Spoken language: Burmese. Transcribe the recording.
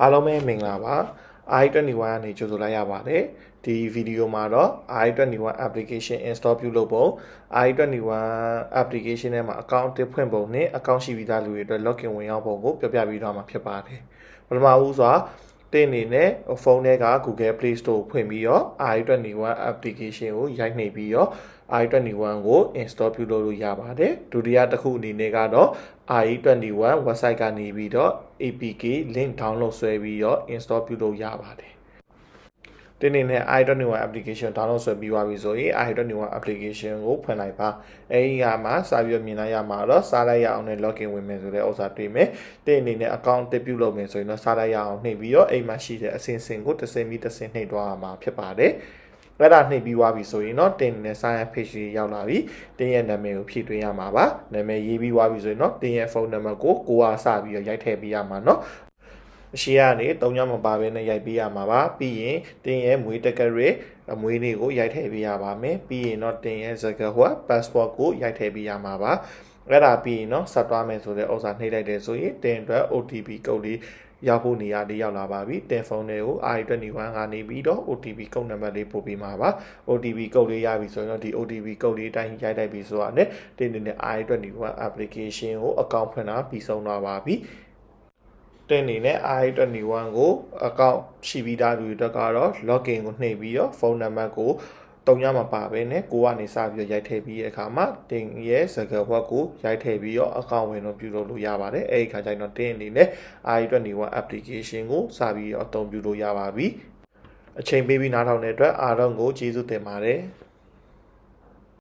အားလုံးပဲမင်္ဂလာပါ Re21 ကနေကြိုဆိုလိုက်ရပါတယ်ဒီဗီဒီယိုမှာတော့ Re21 Application Install ပြုလုပ်ပုံ Re21 Application ထဲမှာ account တစ်ဖွင့်ပုံနဲ့ account ရှိပြီးသားလူတွေအတွက် login ဝင်ရောက်ပုံကိုပြပြပေးတော့မှာဖြစ်ပါတယ်ပထမဦးစွာတင်အနေနဲ့ဖုန်းထဲက Google Play Store ဖွင့်ပြီးတော့ Re21 Application ကိုရိုက်နှိပ်ပြီးတော့ Re21 ကို install ပြုလုပ်လို့ရပါတယ်ဒုတိယတစ်ခုအနေနဲ့ကတော့ Re21 website ကနေပြီးတော့ APK link download ဆွဲပြီးတော့ install ပြုလုပ်ရပါတယ်ဒီနေ့နဲ့ Re21 application download ဆွဲပြီးသွားပြီဆိုရင် Re21 application ကိုဖွင့်လိုက်ပါအဲဒီကမှစာပြီးမြင်လိုက်ရမှာတော့စားလိုက်ရအောင်နဲ့ login ဝင်မယ်ဆိုတဲ့ဥစ္စာတွေ့မယ်ဒီအနေနဲ့ account တစ်ပြုလုပ်မယ်ဆိုရင်တော့စားလိုက်ရအောင်နှိပ်ပြီးတော့အိမ်မှာရှိတဲ့အစင်စင်ကိုတစ်စင်ပြီးတစ်စင်နှိပ်သွားရမှာဖြစ်ပါတယ်အဲ့ဒါနှိပ်ပြီးသွားပြီဆိုရင်တော့တင်နဲ့ sign up page ကြီးရောက်လာပြီတင်ရဲ့နာမည်ကိုဖြည့်သွင်းရမှာပါနာမည်ရေးပြီးသွားပြီဆိုရင်တော့တင်ရဲ့ဖုန်းနံပါတ်ကိုစပြီးတော့ရိုက်ထည့်ပေးရမှာเนาะအရှိကနေ3ညမပါဘဲနဲ့ရိုက်ပေးရမှာပါပြီးရင်တင်ရဲ့မွေးတက်ကရဲအမွေးလေးကိုရိုက်ထည့်ပေးရပါမယ်ပြီးရင်တော့တင်ရဲ့စကားဟော passport ကိုရိုက်ထည့်ပေးရမှာပါအဲ့ဒါပြီးရင်တော့ဆက်သွားမယ်ဆိုတဲ့ဥစ္စာနှိပ်လိုက်တယ်ဆိုရင်တင်အတွက် OTP ကုတ်လေးရောက်ဖို့နေရာလေးရောက်လာပါပြီတင်ဖုန်းတွေကို Re21 ကနေပြီးတော့ OTP ကုတ်နံပါတ်လေးပို့ပေးမှာပါ OTP ကုတ်လေးရပြီဆိုရင်တော့ဒီ OTP ကုတ်လေးအတိုင်းရိုက်လိုက်ပြီဆိုတာနဲ့တင်နေနဲ့ Re21 application ကိုအကောင့်ဖွင့်တာပြီးဆုံးသွားပါပြီတင်နေနဲ့ Re21 ကိုအကောင့်ရှိပြီးသားလူတွေအတွက်ကတော့ login ကိုနှိပ်ပြီးတော့ဖုန်းနံပါတ်ကို3ညမပါပဲနဲ့ကိုကနေစပြီးရိုက်ထည့်ပြီးတဲ့အခါမှာတင်ရဲ့စကားဘွက်ကိုရိုက်ထည့်ပြီးတော့အကောင့်ဝင်တော့ပြုလုပ်လို့ရပါတယ်အဲဒီခါကျရင်တော့တင်အနေနဲ့ Re21 application ကိုစပြီးတော့အသုံးပြုလို့ရပါပြီအချိန်ပေးပြီးနားထောင်တဲ့အတွက်အားလုံးကိုကျေးဇူးတင်ပါတယ်